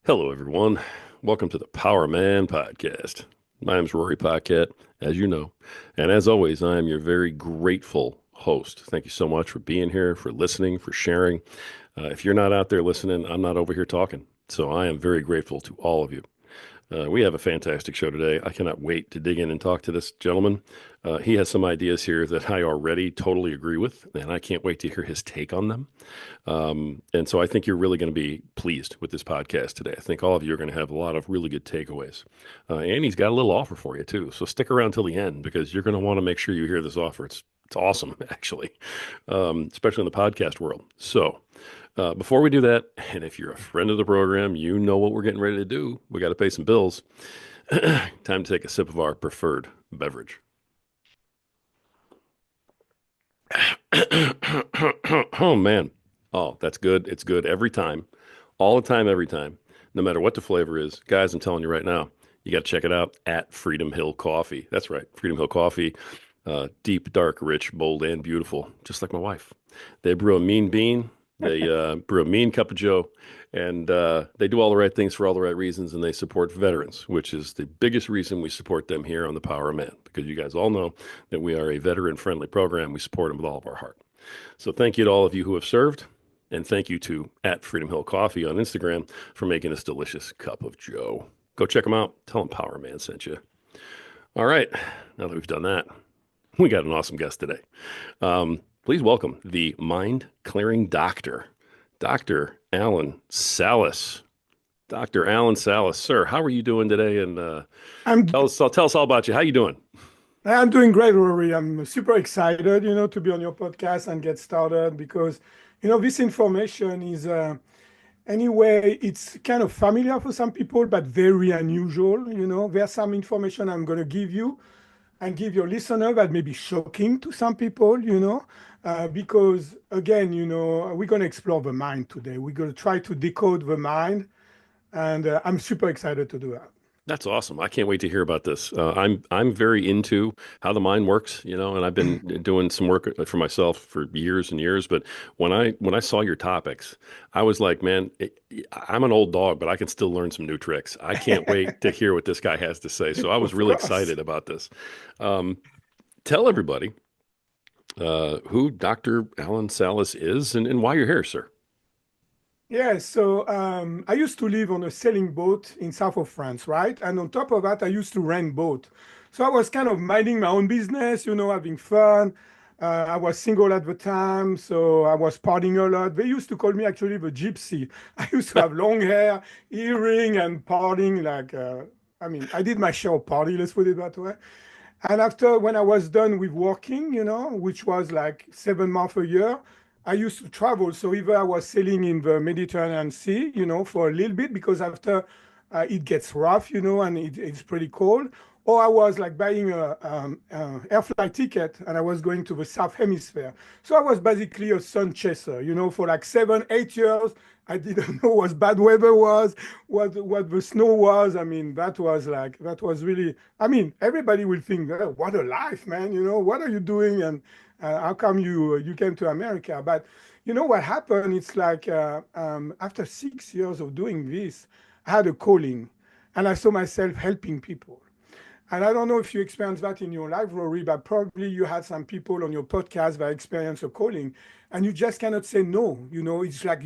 Hello, everyone. Welcome to the Power Man Podcast. My name is Rory Paquette, as you know. And as always, I am your very grateful host. Thank you so much for being here, for listening, for sharing. If you're not out there listening, I'm not over here talking. So I am very grateful to all of you. We have a fantastic show today. I cannot wait to dig in and talk to this gentleman. He has some ideas here that I already totally agree with, and I can't wait to hear his take on them. And so I think you're really going to be pleased with this podcast today. I think all of you are going to have a lot of really good takeaways. And he's got a little offer for you too. So stick around till the end because you're going to want to make sure you hear this offer. It's awesome, actually, especially in the podcast world. So before we do that, and if you're a friend of the program, you know what we're getting ready to do. We got to pay some bills. Time to take a sip of our preferred beverage. Oh, man. Oh, that's good. It's good every time, all the time, every time, no matter what the flavor is. Guys, I'm telling you right now, you got to check it out at Freedom Hill Coffee. That's right. Freedom Hill Coffee, deep, dark, rich, bold, and beautiful, just like my wife. They brew a mean bean. They brew a mean cup of Joe, and they do all the right things for all the right reasons, and they support veterans, which is the biggest reason we support them here on the Power of Man, because you guys all know that we are a veteran-friendly program. We support them with all of our heart. So thank you to all of you who have served, and thank you to at Freedom Hill Coffee on Instagram for making this delicious cup of Joe. Go check them out. Tell them Power Man sent you. All right, now that we've done that, we got an awesome guest today. Please welcome the mind-clearing doctor, Dr. Alain Salas. Dr. Alain Salas, sir, how are you doing today? And I'm tell us all about you. How you doing? I'm doing great, Rory. I'm super excited, to be on your podcast and get started because, this information is anyway, it's kind of familiar for some people, but very unusual. There's some information I'm going to give you and give your listener that may be shocking to some people, because again, we're going to explore the mind today. We're going to try to decode the mind, and I'm super excited to do that. That's awesome. I can't wait to hear about this. I'm very into how the mind works, and I've been doing some work for myself for years and years. But when I saw your topics, I was like, man, I'm an old dog, but I can still learn some new tricks. I can't wait to hear what this guy has to say. So I was Of really course. excited about this. Um, Tell everybody who Dr. Alan Salas is and why you're here, sir. Yeah, so I used to live on a sailing boat in south of France, right? And on top of that, I used to rent boat. So I was kind of minding my own business, having fun. I was single at the time, so I was partying a lot. They used to call me actually the gypsy. I used to have long hair, earring, and partying like, I did my share of party, let's put it that way. And after, when I was done with working, which was like 7 months a year, I used to travel. So either I was sailing in the Mediterranean Sea, for a little bit because after it gets rough, and it's pretty cold. Or I was like buying a air flight ticket and I was going to the South Hemisphere. So I was basically a sun chaser, for like 7, 8 years. I didn't know what bad weather was, what the snow was. That was really, everybody will think, "Oh, what a life, man. What are you doing? And how come you came to America?" But what happened? It's like after 6 years of doing this, I had a calling and I saw myself helping people. And I don't know if you experienced that in your life, Rory, but probably you had some people on your podcast that experience a calling and you just cannot say no. It's like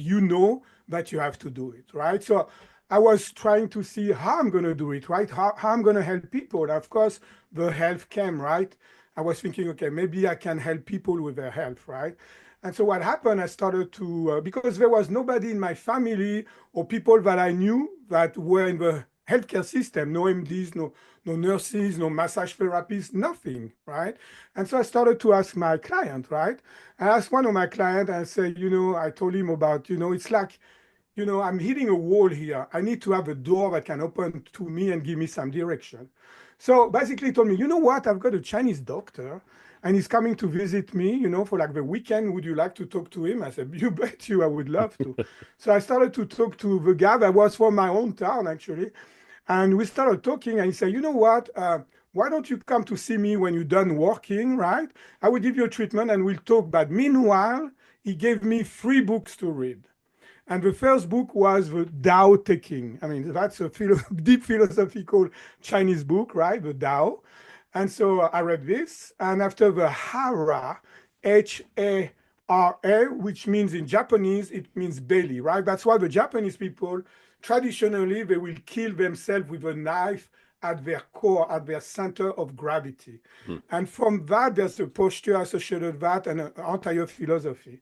that you have to do it, right? So I was trying to see how I'm going to do it, right? How I'm going to help people. And of course, the health came, right? I was thinking, okay, maybe I can help people with their health, right? And so what happened, I started to, because there was nobody in my family or people that I knew that were in the healthcare system, no MDs, no nurses, no massage therapists, nothing, right? And so I started to ask my client, right? I asked one of my clients and I said, I told him about, it's like, I'm hitting a wall here. I need to have a door that can open to me and give me some direction. So basically he told me, you know what? I've got a Chinese doctor and he's coming to visit me, for like the weekend. Would you like to talk to him? I said, you bet you I would love to. So I started to talk to the guy that was from my hometown, actually. And we started talking, and he said, you know what? Why don't you come to see me when you're done working, right? I will give you a treatment and we'll talk. But meanwhile, he gave me 3 books to read. And the first book was the Tao Te Ching. I mean, that's a deep philosophical Chinese book, right? The Tao. And so I read this. And after the Hara, Hara, which means in Japanese, it means belly, right? That's why the Japanese people, traditionally, they will kill themselves with a knife at their core, at their center of gravity. Hmm. And from that, there's a posture associated with that and an entire philosophy.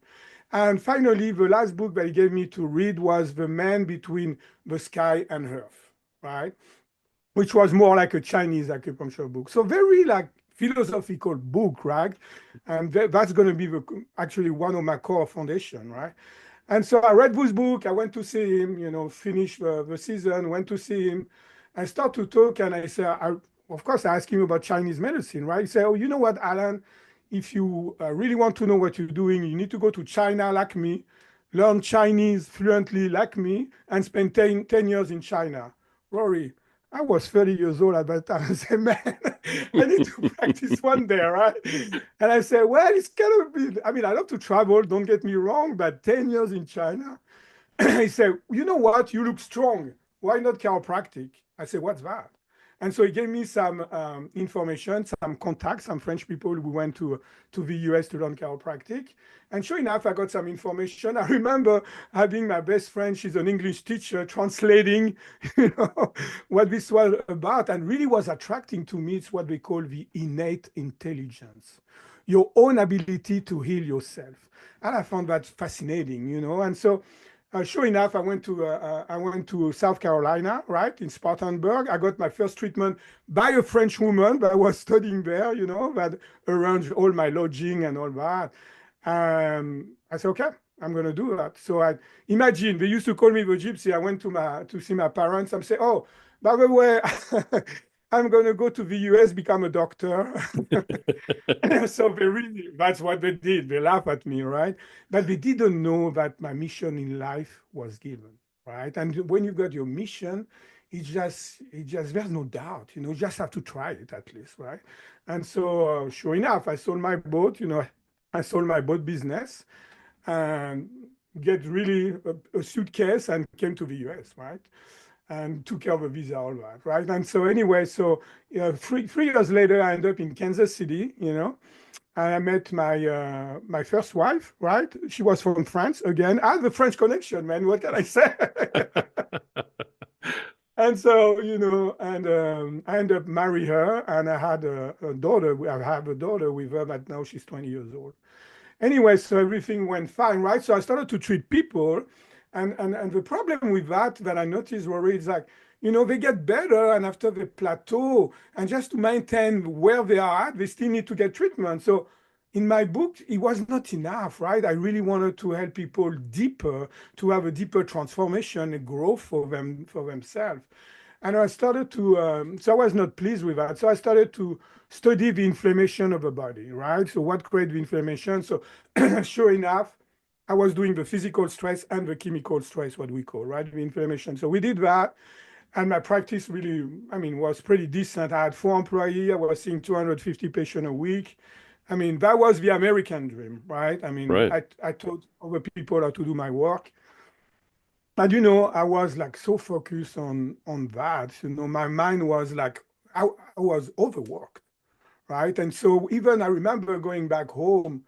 And finally, the last book that he gave me to read was The Man Between the Sky and Earth, right? Which was more like a Chinese acupuncture book. So very like philosophical book, right? And that's going to be actually one of my core foundation, right? And so I read this book. I went to see him, finish the season, went to see him. I start to talk and I say, of course, I asked him about Chinese medicine, right? He said, oh, you know what, Alan, if you really want to know what you're doing, you need to go to China like me, learn Chinese fluently like me, and spend 10 years in China. Rory, I was 30 years old at that time. I said, man, I need to practice one day, right? And I said, well, it's kind of bit, I mean, I love to travel, don't get me wrong, but 10 years in China. He said, you know what? You look strong. Why not chiropractic? I said, what's that? And so he gave me some information, some contacts, some French people who went to the US to learn chiropractic. And sure enough, I got some information. I remember having my best friend, she's an English teacher, translating, what this was about. And really was attracting to me, it's what they call the innate intelligence, your own ability to heal yourself. And I found that fascinating. And so sure enough, I went to South Carolina, right, in Spartanburg. I got my first treatment by a French woman that was studying there, that arranged all my lodging and all that. I said, okay, I'm gonna do that. So I imagine they used to call me the gypsy. I went to see my parents. I'm saying, oh, by the way, I'm gonna go to the US, become a doctor. So that's what they did. They laugh at me, right? But they didn't know that my mission in life was given, right? And when you got your mission, there's no doubt, you just have to try it at least, right? And so, sure enough, I sold my boat, I sold my boat business and get really a suitcase and came to the US, right? And took care of a visa, all that, right? And so anyway, so 3 years later, I ended up in Kansas City, and I met my first wife, right? She was from France again. I have the French connection, man. What can I say? And so, and I ended up marrying her, and I had a daughter. I have a daughter with her, but now she's 20 years old. Anyway, so everything went fine, right? So I started to treat people. And the problem with that I noticed, Rory, is like, they get better and after they plateau, and just to maintain where they are at, they still need to get treatment. So in my book, it was not enough, right? I really wanted to help people deeper, to have a deeper transformation and growth for themselves. And I started so I was not pleased with that. So I started to study the inflammation of the body, right? So what creates the inflammation? So sure enough, I was doing the physical stress and the chemical stress, what we call, right? The inflammation. So we did that. And my practice really, I mean, was pretty decent. I had 4 employees. I was seeing 250 patients a week. I mean, that was the American dream, right? I mean, Right. I taught other people how to do my work. But I was like so focused on that. My mind was like I was overworked, right? And so even I remember going back home.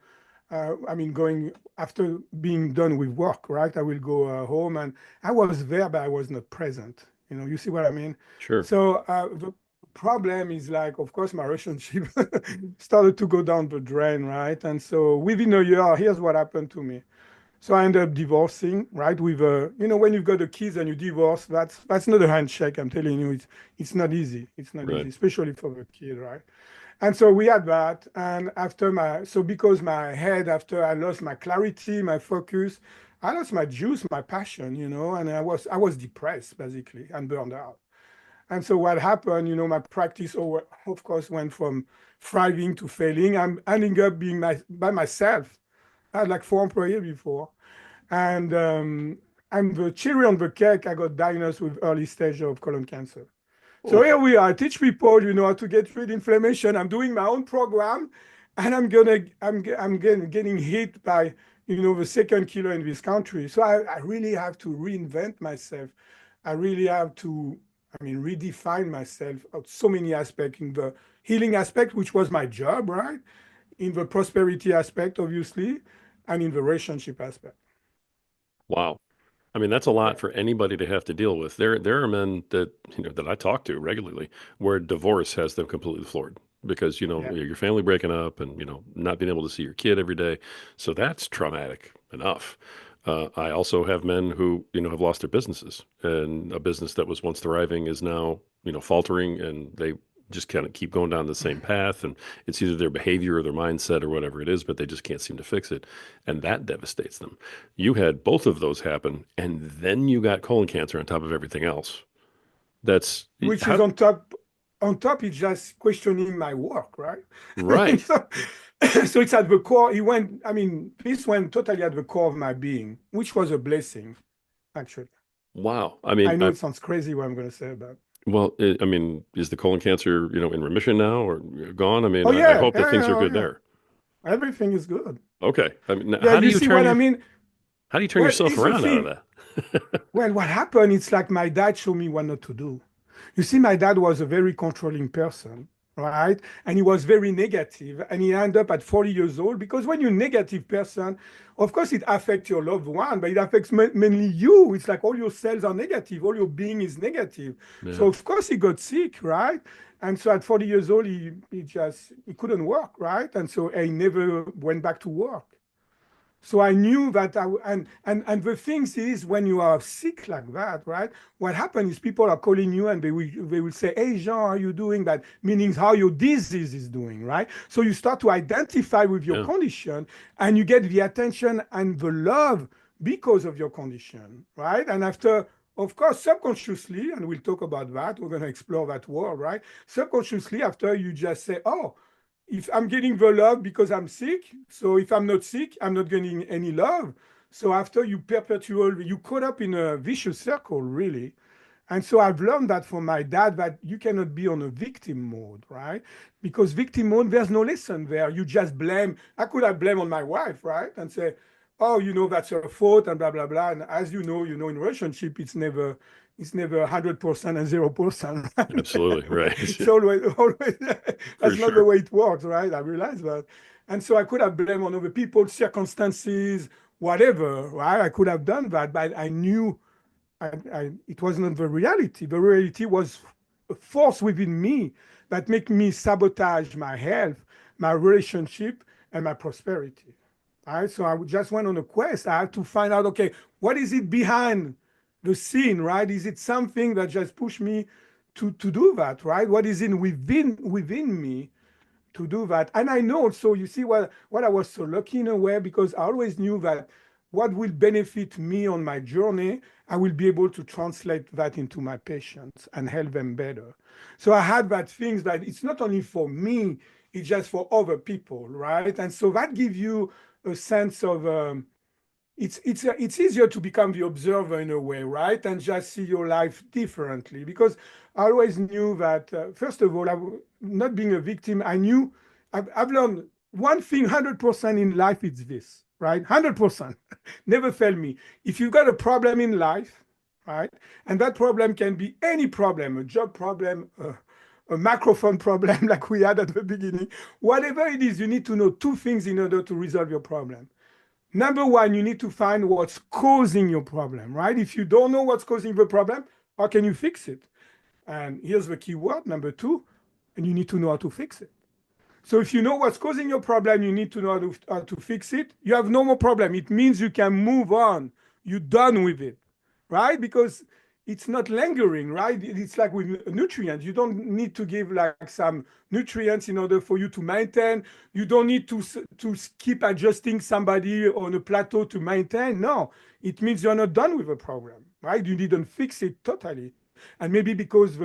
I mean, going after being done with work, right? I will go home, and I was there, but I was not present. You see what I mean? Sure. So the problem is like, of course, my relationship started to go down the drain, right? And so within a year, here's what happened to me. So I ended up divorcing, right? With when you've got the kids and you divorce, that's not a handshake. I'm telling you, it's not easy. It's not easy, Right. especially for the kid, right? And so we had that. And because my head, after I lost my clarity, my focus, I lost my juice, my passion, and I was depressed basically and burned out. And so what happened, my practice of course went from thriving to failing. I'm ending up being by myself. I had like 4 employees before. And I'm the cherry on the cake. I got diagnosed with early stage of colon cancer. So Oh, here we are. I teach people, how to get rid of inflammation. I'm doing my own program, and I'm getting hit by the second killer in this country. So I really have to reinvent myself. I really have to, redefine myself of so many aspects in the healing aspect, which was my job, right? In the prosperity aspect, obviously, and in the relationship aspect. Wow. I mean, that's a Yeah, lot for anybody to have to deal with. There are men that, that I talk to regularly where divorce has them completely floored because, yeah. your family breaking up and, not being able to see your kid every day. So that's traumatic enough. I also have men who, have lost their businesses, and a business that was once thriving is now, faltering, and they just kind of keep going down the same path. And it's either their behavior or their mindset or whatever it is, but they just can't seem to fix it. And that devastates them. You had both of those happen, and then you got colon cancer on top of everything else. That's Which is how, on top, it's just questioning my work, right? right. So, so it's at the core. This went totally at the core of my being, which was a blessing, actually. Wow. I mean, I know it sounds crazy what I'm going to say about. I mean, is the colon cancer, in remission now or gone? I mean, Oh I yeah, hope that yeah, things yeah, are oh good yeah. there. Everything is good. Okay. I mean, Yeah, you see what I mean? how do you turn Well, yourself it's a around out of thing. that? Well, what happened, it's like my dad showed me what not to do. You see, my dad was a very controlling person, right? And he was very negative, and he ended up at 40 years old because when you're a negative person, of course, it affects your loved one, but it affects mainly you. It's like all your cells are negative, all your being is negative. Yeah. So of course he got sick, right? And so at 40 years old, he couldn't work, right? And so he never went back to work. So I knew that and the things is when you are sick like that, right? What happens is people are calling you and they will say, "Hey Jean, how are you doing?" That meaning how your disease is doing, right? So you start to identify with your Yeah. condition and you get the attention and the love because of your condition, right? And after, of course, subconsciously, and we'll talk about that, we're going to explore that world, right? Subconsciously, after you just say, "Oh, if I'm getting the love because I'm sick, so if I'm not sick, I'm not getting any love." So after you caught up in a vicious circle, really. And so I've learned that from my dad that you cannot be on a victim mode, right? Because victim mode, there's no lesson there. You just blame. I could have blame on my wife, right? And say, "Oh, that's her fault," and blah blah blah. And as in relationship, it's never 100% and 0%. Right? Absolutely. Right. It's always For that's not the sure. way it works, right? I realize that. And so I could have blamed on other people, circumstances, whatever, right? I could have done that, but I knew it was not the reality. The reality was a force within me that make me sabotage my health, my relationship, and my prosperity. All right. So I just went on a quest. I had to find out, okay, what is it behind the scene, right? Is it something that just pushed me to do that, right? What is in within me to do that? And I know also, you see what I was so lucky in a way because I always knew that what will benefit me on my journey, I will be able to translate that into my patients and help them better. So I had that things that it's not only for me, it's just for other people, right? And so that gives you a sense of it's easier to become the observer in a way, right? And just see your life differently. Because I always knew that, first of all, not being a victim, I knew I've learned one thing 100% in life is this, right? 100%. Never fail me. If you've got a problem in life, right? And that problem can be any problem, a job problem, a microphone problem like we had at the beginning, whatever it is, you need to know two things in order to resolve your problem. Number one, you need to find what's causing your problem, right? If you don't know what's causing the problem, how can you fix it? And here's the key word, number two, and you need to know how to fix it. So if you know what's causing your problem, you need to know how to fix it. You have no more problem. It means you can move on. You're done with it, right? Because it's not lingering, right? It's like with nutrients. You don't need to give like some nutrients in order for you to maintain. You don't need to keep adjusting somebody on a plateau to maintain. No, it means you're not done with the problem, right? You didn't fix it totally. And maybe because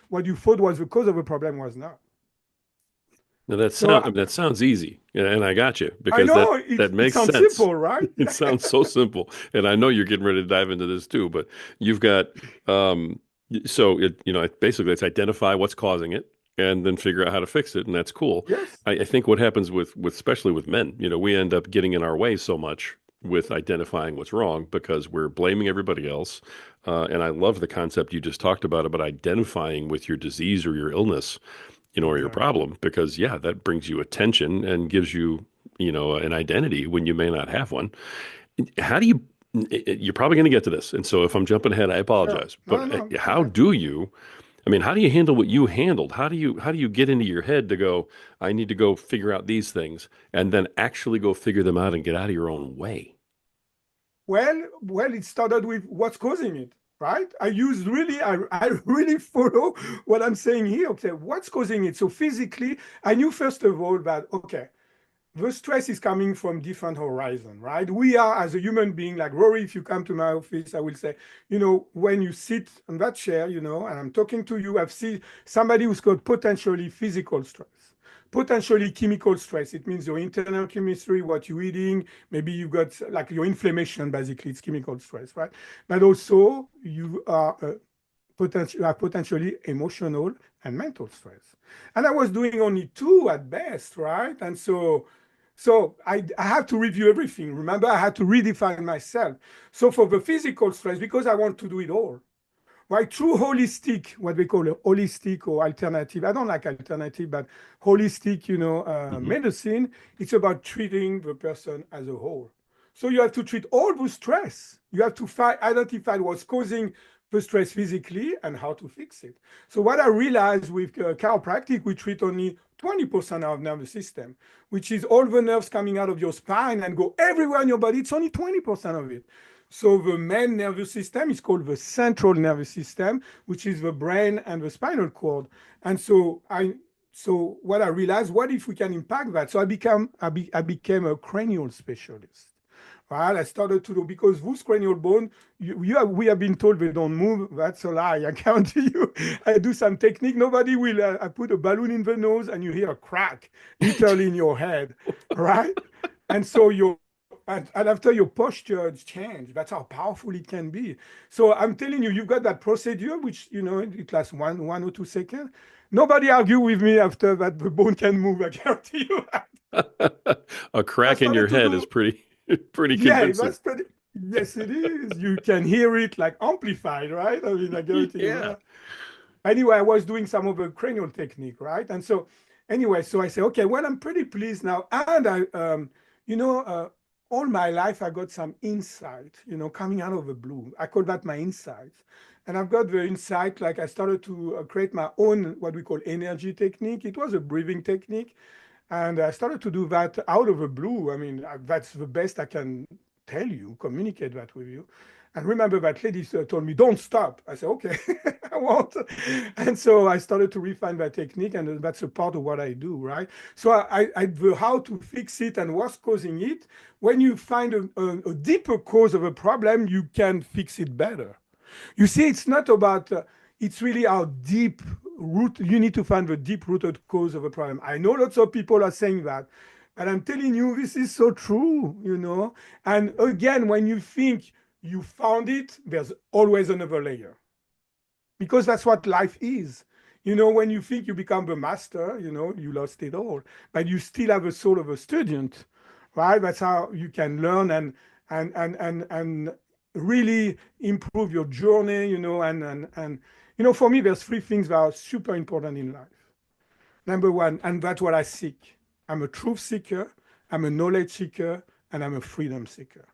what you thought was the cause of the problem was not. Now So that sounds easy, and I got you I because know that it makes sounds sense. simple, right? It sounds so simple, and I know you're getting ready to dive into this too. But you've got so basically it's identify what's causing it, and then figure out how to fix it, and that's cool. Yes. I think what happens with especially with men, we end up getting in our way so much with identifying what's wrong because we're blaming everybody else. And I love the concept you just talked about identifying with your disease or your illness, or your Exactly. problem, because yeah, that brings you attention and gives you, an identity when you may not have one. How do you? You're probably going to get to this, and so if I'm jumping ahead, I Sure. apologize. No, But no, no. Go how ahead. do you? I mean, how do you handle what you handled? How do you get into your head to go, I need to go figure out these things and then actually go figure them out and get out of your own way? Well, it started with what's causing it, right? I really follow what I'm saying here. Okay, what's causing it? So physically, I knew first of all that, okay, the stress is coming from different horizon, right? We are as a human being, like Rory, if you come to my office, I will say, when you sit on that chair, and I'm talking to you, I've seen somebody who's got potentially physical stress, potentially chemical stress. It means your internal chemistry, what you're eating, maybe you've got like your inflammation, basically, it's chemical stress, right? But also you have potentially emotional and mental stress. And I was doing only two at best, right? And so I had to review everything. Remember, I had to redefine myself. So for the physical stress, because I want to do it all, right? True holistic, what we call a holistic or alternative. I don't like alternative, but holistic, Hmm. medicine, it's about treating the person as a whole. So you have to treat all the stress. You have to identify what's causing the stress physically and how to fix it. So what I realized with chiropractic, we treat only 20% of nervous system, which is all the nerves coming out of your spine and go everywhere in your body. It's only 20% of it. So the main nervous system is called the central nervous system, which is the brain and the spinal cord. And so what I realized, what if we can impact that? So I became a cranial specialist. Right, I started to do because those cranial bone, we have been told they don't move. That's a lie. I guarantee you. I do some technique. Nobody will. I put a balloon in the nose and you hear a crack, literally in your head, right? And so and after your posture change, that's how powerful it can be. So I'm telling you, you've got that procedure, which it lasts one or 2 seconds. Nobody argue with me after that the bone can move. I guarantee you. A I crack in your started to head is do pretty pretty Yeah, convincing. that's pretty. Yes, it is. You can hear it like amplified, right? I mean, I guarantee you Yeah. that. Anyway, I was doing some of the cranial technique, right? And so, anyway, so I say, okay, well, I'm pretty pleased now. And you know, uh, all my life I got some insight, coming out of the blue. I call that my insights. And I've got the insight, like I started to create my own, what we call energy technique. It was a breathing technique. And I started to do that out of the blue. I mean, that's the best I can tell you, communicate that with you. And remember that lady told me, don't stop. I said, okay, I won't. And so I started to refine that technique, and that's a part of what I do, right? So the how to fix it and what's causing it. When you find a deeper cause of a problem, you can fix it better. You see, it's not about, it's really our deep root. You need to find the deep rooted cause of a problem. I know lots of people are saying that, but I'm telling you, this is so true. And again, when you think you found it, there's always another layer because that's what life is. When you think you become the master, you lost it all, but you still have a soul of a student, right? That's how you can learn and really improve your journey, and for me, there's three things that are super important in life. Number one, and that's what I seek. I'm a truth seeker, I'm a knowledge seeker, and I'm a freedom seeker,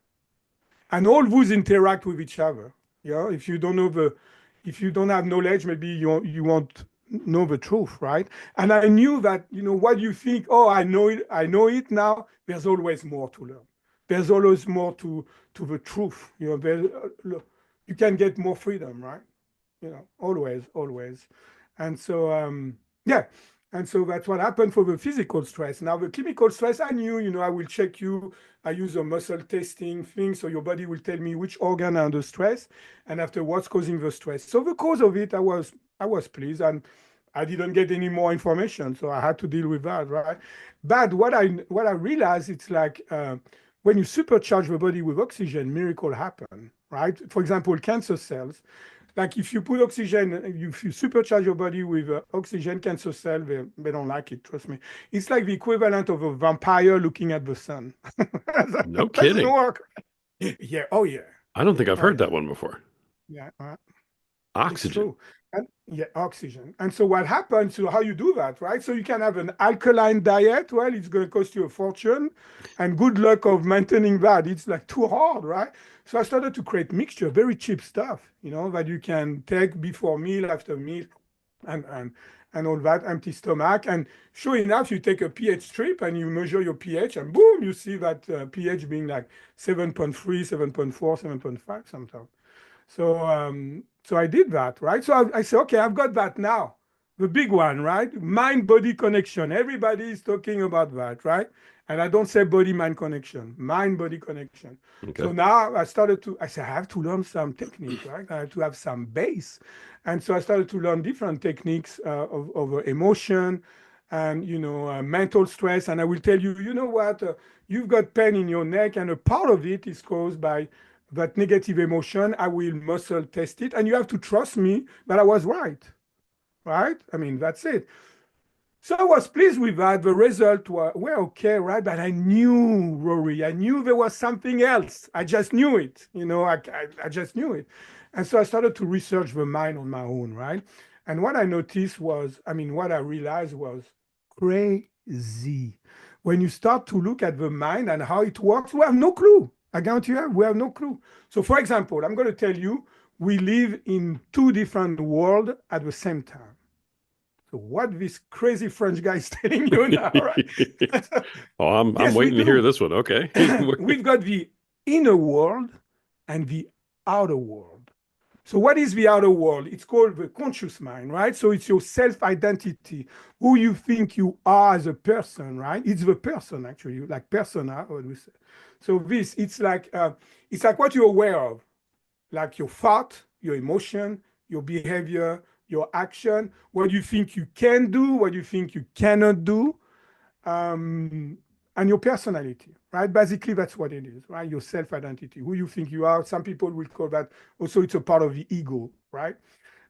and all those interact with each other. Yeah, if you don't have knowledge, maybe you won't know the truth, right? And I knew that what you think. Oh, I know it now. There's always more to learn. There's always more to the truth. You can get more freedom, right? Always. And so, yeah. And so that's what happened for the physical stress. Now, the chemical stress, I knew, I will check you. I use a muscle testing thing. So your body will tell me which organ are under stress and after what's causing the stress. So the cause of it, I was pleased. And I didn't get any more information. So I had to deal with that, right? But what I realized, it's like when you supercharge the body with oxygen, miracle happen, right? For example, cancer cells. Like if you put oxygen, if you supercharge your body with oxygen, cancer cell, they don't like it, trust me. It's like the equivalent of a vampire looking at the sun. No That doesn't kidding. work. Yeah, oh yeah. I don't think I've Oh heard yeah. that one before. Yeah. It's Oxygen. true. And yeah, oxygen. And so what happens, so how you do that, right? So you can have an alkaline diet. Well, it's going to cost you a fortune and good luck of maintaining that. It's like too hard, right? So I started to create mixture, very cheap stuff, that you can take before meal, after meal, and and and all that, empty stomach. And sure enough, you take a pH strip and you measure your pH, and boom, you see that pH being like 7.3, 7.4, 7.5 sometimes. So I did that, right? So I said, okay, I've got that now. The big one, right? Mind-body connection. Everybody is talking about that, right? And I don't say body-mind connection, mind-body connection. Okay. So now I said, I have to learn some technique, right? I have to have some base. And so I started to learn different techniques of emotion and, mental stress. And I will tell you, you know what? You've got pain in your neck, and a part of it is caused by that negative emotion. I will muscle test it. And you have to trust me that I was right. Right? I mean, that's it. So I was pleased with that. The result were okay, right? But I knew, Rory, I knew there was something else. I just knew it. I just knew it. And so I started to research the mind on my own, right? And what I noticed was, I mean, what I realized was crazy. When you start to look at the mind and how it works, we have no clue. I guarantee you, we have no clue. So, for example, I'm going to tell you, we live in two different worlds at the same time. So what this crazy French guy is telling you now, right? Oh, I'm Yes, we waiting to hear do. this one. Okay. We've got the inner world and the outer world. So what is the outer world? It's called the conscious mind, right? So it's your self-identity, who you think you are as a person, right? It's the person actually, like persona, what we say. So this, it's like what you're aware of, like your thought, your emotion, your behavior, your action, what you think you can do, what you think you cannot do, um, and your personality, right? Basically, that's what it is, right? Your self-identity, who you think you are. Some people will call that also it's a part of the ego, right?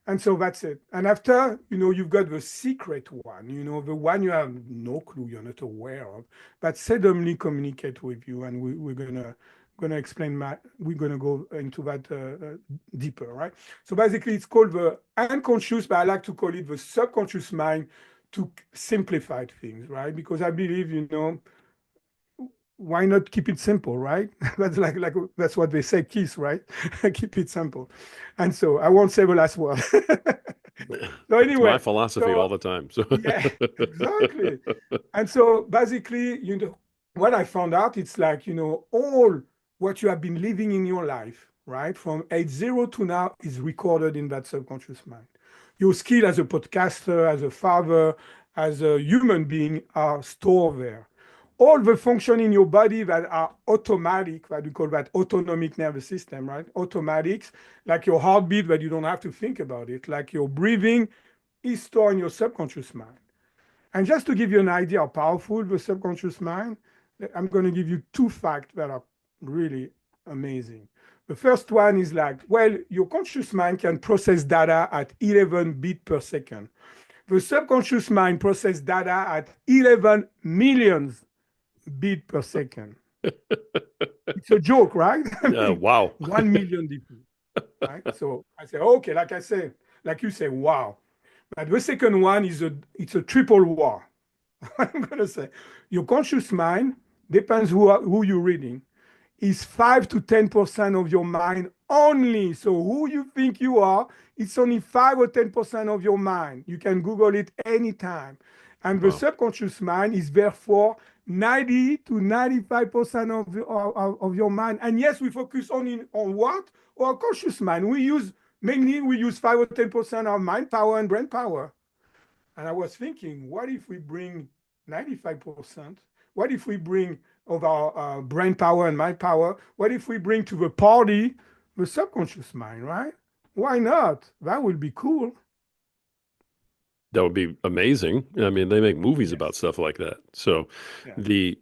And so that's it. And after, you've got the secret one, the one you have no clue, you're not aware of, but suddenly communicate with you. And we're gonna explain that. We're gonna go into that deeper, right? So basically, it's called the unconscious, but I like to call it the subconscious mind to simplify things, right? Because I believe, why not keep it simple, right? That's like that's what they say, kiss, right? Keep it simple. And so I won't say the last word. So It's my anyway, philosophy all so the time. So yeah, exactly. And so basically, what I found out, it's like, all what you have been living in your life, right? From age 0 to now is recorded in that subconscious mind. Your skill as a podcaster, as a father, as a human being are stored there. All the function in your body that are automatic, what we call that autonomic nervous system, right? Automatics, like your heartbeat, that you don't have to think about it, like your breathing is stored in your subconscious mind. And just to give you an idea how powerful the subconscious mind, I'm going to give you two facts that are really amazing. The first one is like, well, your conscious mind can process data at 11 bits per second. The subconscious mind processes data at 11 millions bits per second. It's a joke, right? I mean, wow. 1 million difference, right? So I say, okay, like I said, like you say, wow. But the second one is it's a triple war. I'm going to say your conscious mind depends who you're reading is 5 to 10% of your mind only. So who you think you are, it's only 5 or 10% of your mind. You can Google it anytime. And the Wow. subconscious mind is therefore 90 to 95% of your mind. And yes, we focus on what? Our conscious mind. We use 5 or 10% of mind power and brain power. And I was thinking, what if we bring 95%? What if we bring of our brain power and mind power? What if we bring to the party the subconscious mind, right? Why not? That would be cool. That would be amazing. I mean, they make movies about Yes. stuff like that. So Yeah. the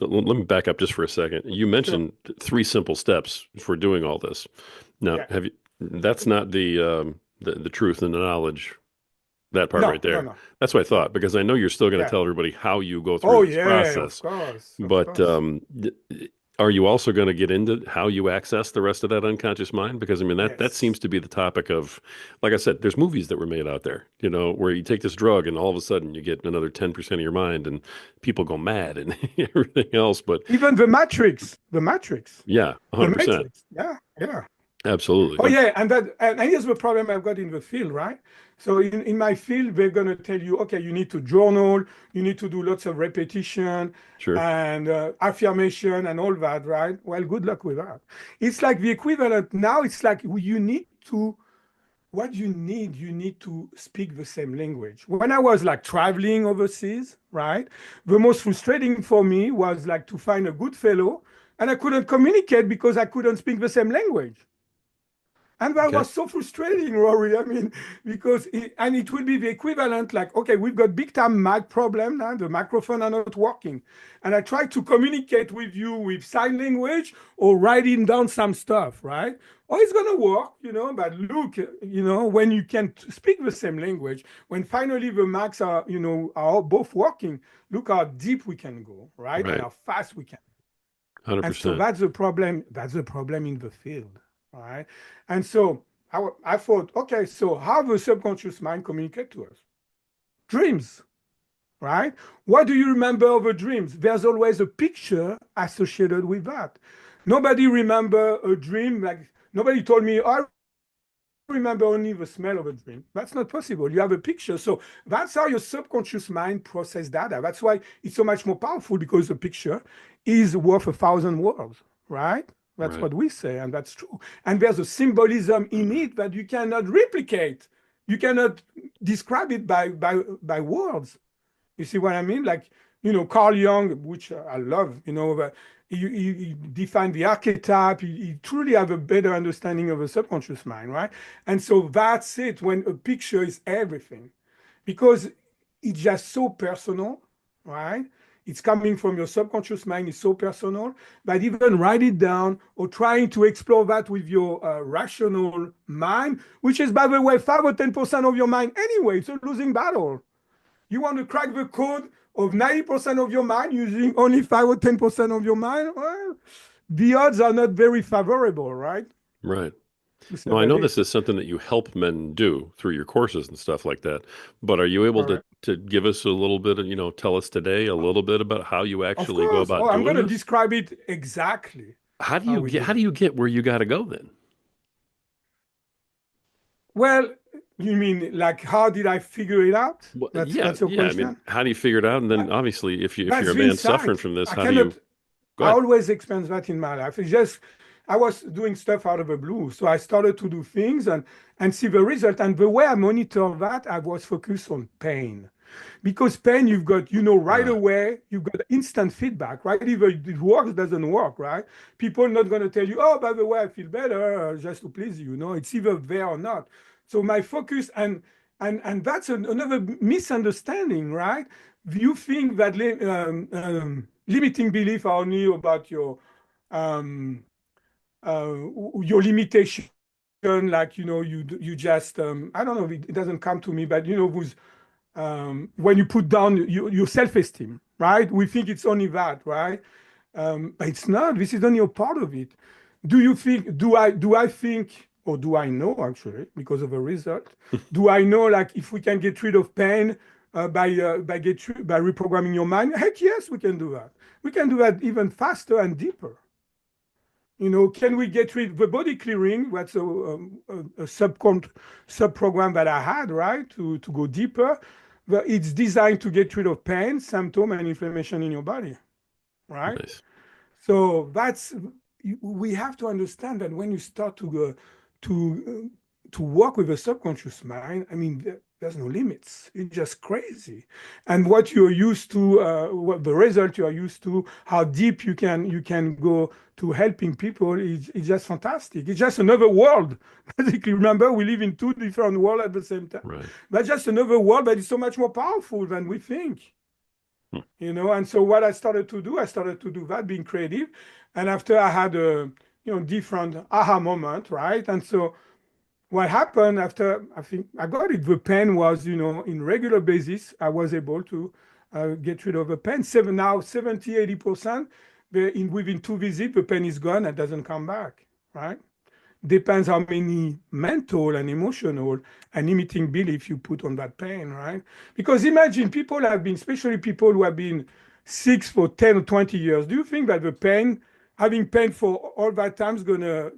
let me back up just for a second. You Sure. mentioned three simple steps for doing all this. Now, Yeah. That's not the truth and the knowledge, that part right No, no, there. no, That's what I no. thought, because I know you're still going to Yeah. tell everybody how you go through Oh, this yeah, of process. course, of But course. are you also going to get into how you access the rest of that unconscious mind? Because I mean that Yes. seems to be the topic of, like I said, there's movies that were made out there, where you take this drug and all of a sudden you get another 10% of your mind and people go mad and everything else. But Even the Matrix, yeah, the 100%. Matrix. Yeah, yeah. Absolutely. Oh yeah, and here's the problem I've got in the field, right? So in my field, they're gonna tell you, okay, you need to journal, you need to do lots of repetition Sure. and affirmation and all that, right? Well, good luck with that. It's like the equivalent now. It's like you need to what you need to speak the same language. When I was like traveling overseas, right? The most frustrating for me was like to find a good fellow, and I couldn't communicate because I couldn't speak the same language. And that Okay. was so frustrating, Rory. I mean, and it will be the equivalent like, okay, we've got big time mic problem now, the microphone are not working. And I try to communicate with you with sign language or writing down some stuff, right? Oh, it's going to work, but look, when you can speak the same language, when finally the mics are both working, look how deep we can go, right? And Right. how fast we can. And so 100%. that's the problem. That's the problem in the field. All right. And so I thought, okay, so how the subconscious mind communicate to us? Dreams, right? What do you remember of a dreams? There's always a picture associated with that. Nobody remember a dream like nobody told me, oh, remember only the smell of a dream. That's not possible. You have a picture. So that's how your subconscious mind process data. That's why it's so much more powerful because the picture is worth 1,000 words, right? That's Right. what we say, and that's true. And there's a symbolism in it that you cannot replicate. You cannot describe it by words. You see what I mean? Like, Carl Jung, which I love, he defined the archetype. He truly have a better understanding of the subconscious mind, right? And so that's it when a picture is everything because it's just so personal, right? It's coming from your subconscious mind, it's so personal, but even write it down or trying to explore that with your rational mind, which is, by the way, 5 or 10% of your mind anyway. It's a losing battle. You want to crack the code of 90% of your mind using only 5 or 10% of your mind? Well, the odds are not very favorable, right? Right. To say Now, I the know this least. is something that you help men do through your courses and stuff like that, but are you able to Correct. to give us a little bit of, tell us today a little bit about how you Of actually go course. Oh, about I'm doing going to this? describe it exactly How do how you we get do how do that. you get where you got to go then? Well, you mean like how did I figure it out? Well, That's yeah, that's your yeah. I mean, question. how do you figure it out? And then That, obviously, if you're that's a the man suffering insight. from this, I how do you cannot go I ahead? always experience that in my life. It's just I was doing stuff out of the blue. So I started to do things and see the result. And the way I monitor that, I was focused on pain. Because pain, you've got, right Ah, away, you've got instant feedback, right? Either it works, doesn't work, right? People not going to tell you, oh, by the way, I feel better, just to please you. No, it's either there or not. So my focus and that's another misunderstanding, right? You think that limiting belief are only about um, uh, your limitation, like you just I don't know, it doesn't come to me, but who's when you put down your self-esteem, right? We think it's only that, right? But it's not. This is only a part of it. Do you think? Do I think, or do I know actually, because of a result? Do I know like if we can get rid of pain by reprogramming your mind? Heck yes, we can do that. We can do that even faster and deeper. Can we get rid the body clearing? That's a sub program that I had, right? To go deeper. But it's designed to get rid of pain, symptom, and inflammation in your body, right? nice. So we have to understand that when you start to go to work with a subconscious mind, I mean, there's no limits. It's just crazy. And what you're used to, what the result you are used to, how deep you can go to helping people is just fantastic. It's just another world. Basically, remember, we live in two different worlds at the same time. Right. But just another world that is so much more powerful than we think. Hmm. And so what I started to do that, being creative. And after I had a different aha moment, right? And so what happened after, I think I got it, the pain was, in regular basis, I was able to get rid of the pain. Now 70, 80%, within 2 visits, the pain is gone and doesn't come back, right? Depends how many mental and emotional and limiting belief you put on that pain, right? Because imagine people have been, especially people who have been sick for 10 or 20 years. Do you think that the pain, having pain for all that time is gonna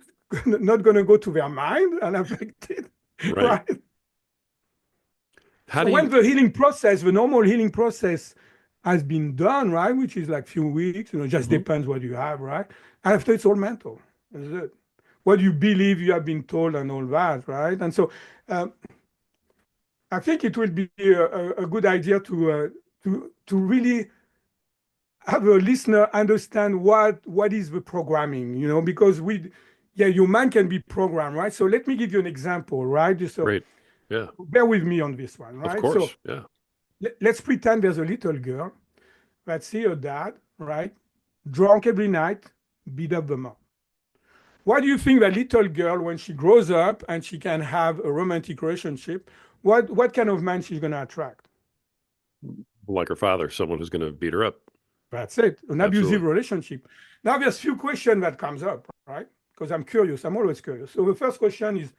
not gonna go to their mind and affect it, Right. right? How So do when you? the healing process, the normal healing process has been done, right, which is like few weeks, just Mhm. depends what you have, right? After it's all mental. That's it. What you believe you have been told and all that, right? And so um, I think it will be a good idea to really have a listener understand what is the programming, because yeah, your mind can be programmed, right? So let me give you an example, right? So Great. Yeah. bear with me on this one, Of right? So course. Yeah. let's pretend there's a little girl that see her dad, right, drunk every night, beat up the mom. What do you think that little girl, when she grows up and she can have a romantic relationship, what kind of man she's going to attract? Like her father, someone who's going to beat her up. That's it, an abusive Absolutely. relationship. Now there's few questions that comes up, right? Because I'm curious, I'm always curious. So the first question is,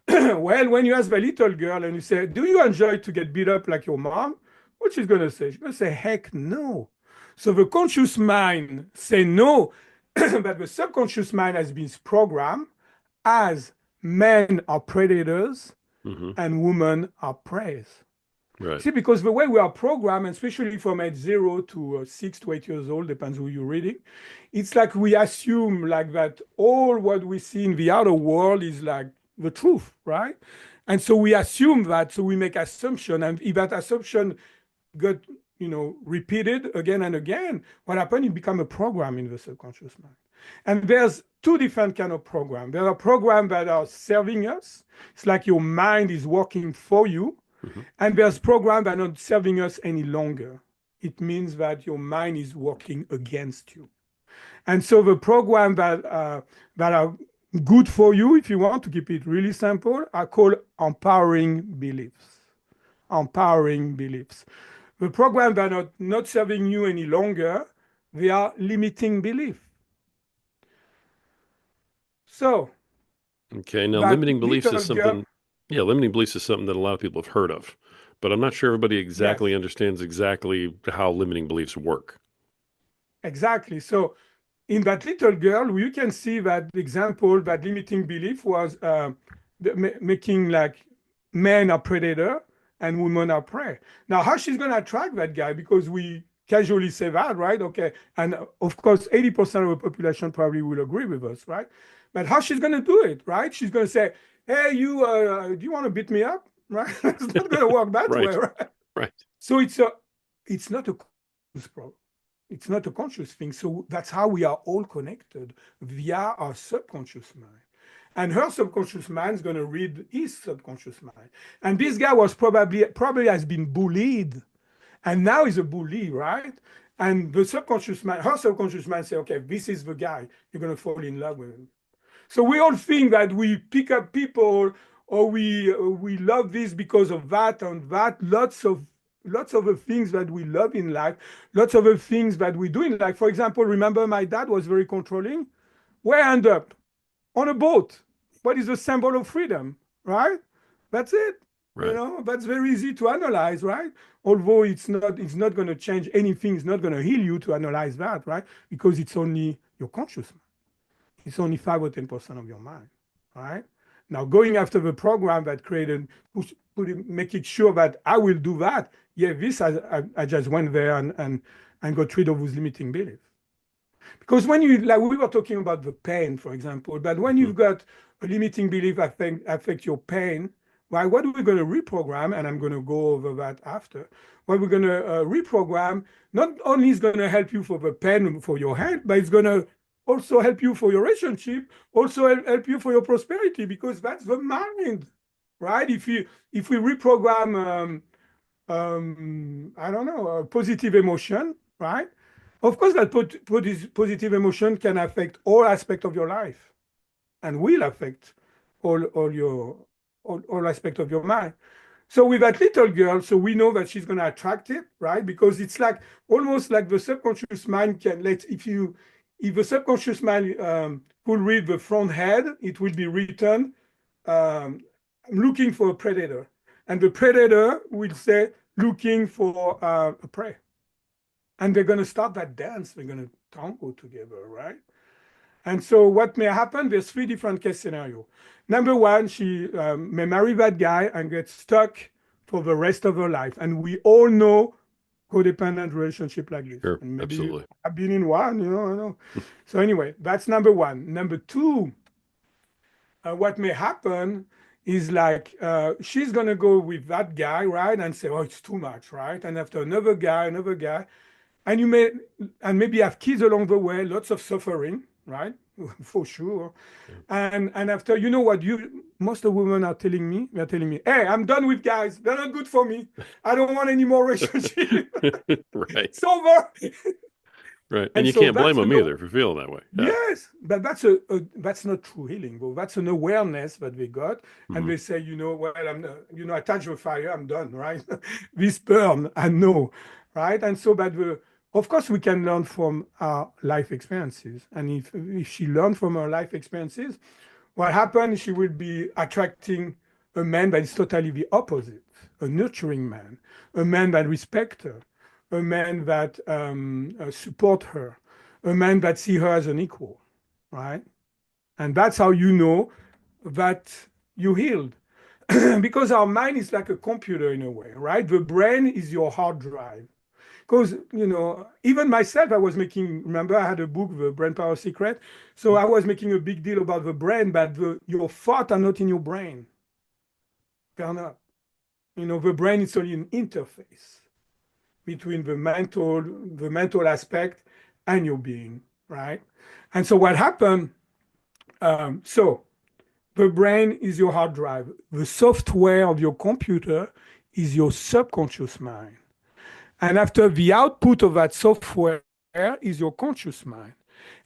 well, when you ask the little girl and you say, do you enjoy to get beat up like your mom? What she's going to say? She's going to say, heck no. So the conscious mind say no, but the subconscious mind has been programmed as men are predators Hmm. and women are prey. Right. See, because the way we are programmed, especially from age 0 to 6 to 8 years old, depends who you're reading, it's like we assume like that all what we see in the outer world is like the truth, right? And so we assume that, so we make assumption, and if that assumption got repeated again and again, what happened? It become a program in the subconscious mind. And there's two different kind of program. There are programs that are serving us. It's like your mind is working for you, Hmm. and there's programs that are not serving us any longer. It means that your mind is working against you. And so the program that are good for you, if you want to keep it really simple, are called empowering beliefs. Empowering beliefs. The program that are not serving you any longer, they are limiting belief. So Okay. Now, that limiting beliefs is little girl, something. Yeah, limiting beliefs is something that a lot of people have heard of, but I'm not sure everybody exactly yes, understands exactly how limiting beliefs work. exactly. So in that little girl, you can see that example that limiting belief was making like men are predator and women are prey. Now, how she's going to attract that guy? Because we casually say that, right? Okay. And of course, 80% of the population probably will agree with us, right? But how she's going to do it, right? She's going to say, hey, do you want to beat me up? Right? It's not going to work that way, Right. right? Right. So it's not a conscious problem. It's not a conscious thing. So that's how we are all connected via our subconscious mind. And her subconscious mind is going to read his subconscious mind. And this guy was probably has been bullied, and now he's a bully, right? And the subconscious mind, her subconscious mind say, okay, this is the guy. You're going to fall in love with him. So we all think that we pick up people, or we love this because of that and that. Lots of the things that we love in life, lots of the things that we do in life. For example, remember my dad was very controlling. Where I end up? On a boat. What is the symbol of freedom, right? That's it. Right. That's very easy to analyze, right? Although it's not going to change anything, it's not going to heal you to analyze that, right? Because it's only your conscious. It's only 5 or 10% of your mind, right? Now, going after the program that created, make it sure that I will do that. Yeah, this I just went there and got rid of those limiting beliefs. Because when you, like we were talking about the pain, for example, but when Hmm. you've got a limiting belief affect your pain, right? What are we going to reprogram? And I'm going to go over that after. What we're going to reprogram not only is going to help you for the pain for your health, but it's going to also help you for your relationship, also help you for your prosperity, because that's the mind, right? If we reprogram I don't know, a positive emotion, right? Of course, that positive emotion can affect all aspects of your life and will affect all your. all aspect of your mind. So with that little girl, so we know that she's going to attract it, right? Because it's like almost like the subconscious mind can let, if the subconscious mind could read the front head, it will be written, um, looking for a predator. And the predator will say, looking for a prey. And they're going to start that dance. They're going to tango together, right? And so what may happen, there's three different case scenarios. Number one, she may marry that guy and get stuck for the rest of her life. And we all know codependent relationship like this. Sure. And maybe you Absolutely. have been in one, I know. So anyway, that's number one. Number two, what may happen is like she's going to go with that guy, right? And say, oh, it's too much, right? And after another guy, and you may, and maybe have kids along the way, lots of suffering, right? For sure. Yeah. And after, you know what, most of the women are telling me, they're telling me, hey, I'm done with guys. They're not good for me. I don't want any more relationship. Right. It's over. Right. And And you so can't blame that's them either for feeling that way. Yeah. yes, but that's not true healing, though. That's an awareness that they got, and Hmm. they say, well, I touch the fire, I'm done, right? This burn, I know, right? And so, but of course, we can learn from our life experiences, and if she learned from her life experiences, what happened? She will be attracting a man that is totally the opposite, a nurturing man, a man that respects her, a man that support her, a man that see her as an equal, right? And that's how you know that you healed. Because our mind is like a computer in a way, right? The brain is your hard drive. Because, even myself, I was making, remember, I had a book, The Brain Power Secret. So I was making a big deal about the brain, but your thoughts are not in your brain. They're not. The brain is only an interface between the mental aspect and your being, right? And so what happened? So the brain is your hard drive. The software of your computer is your subconscious mind. And after the output of that software is your conscious mind.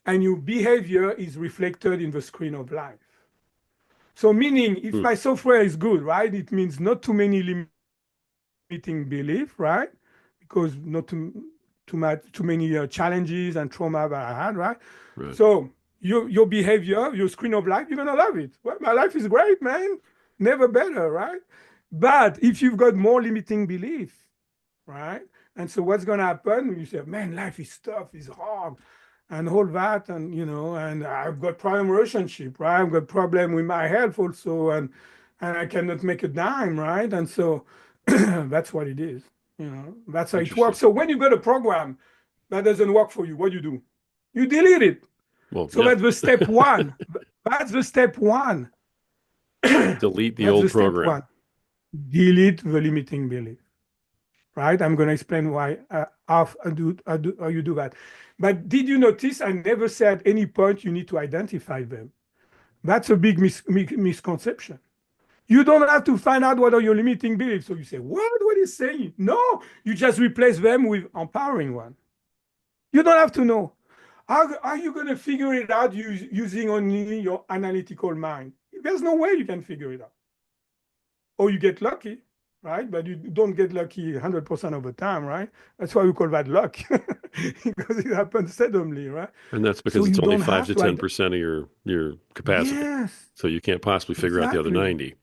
And your behavior is reflected in the screen of life. So meaning if Hmm. my software is good, right, it means not too many limiting belief, right? Because not too many challenges and trauma that I had, right? Right. So your behavior, your screen of life, you're gonna love it. Well, my life is great, man. Never better, right? But if you've got more limiting belief, right? And so what's gonna happen? You say, man, life is tough, it's hard, and all that, and I've got problem relationship, right? I've got problem with my health also, and I cannot make a dime, right? And so that's what it is. That's how it Interesting. works. So when you got a program that doesn't work for you, what do? You delete it. Well, So yeah. that's the step one. That's the step one. Delete the That's old the step program. one. Delete the limiting belief. Right? I'm going to explain why how you do that. But did you notice I never said at any point you need to identify them? That's a big misconception. You don't have to find out what are your limiting beliefs. So you say, what is saying? No, you just replace them with empowering one. You don't have to know. How are you going to figure it out using only your analytical mind? There's no way you can figure it out. Or you get lucky, right? But you don't get lucky 100% of the time, right? That's why we call that luck, because it happens suddenly, right? And that's So because it's you only don't five have to to. ten percent of your capacity. Yes, So you can't possibly figure out the other exactly. 90.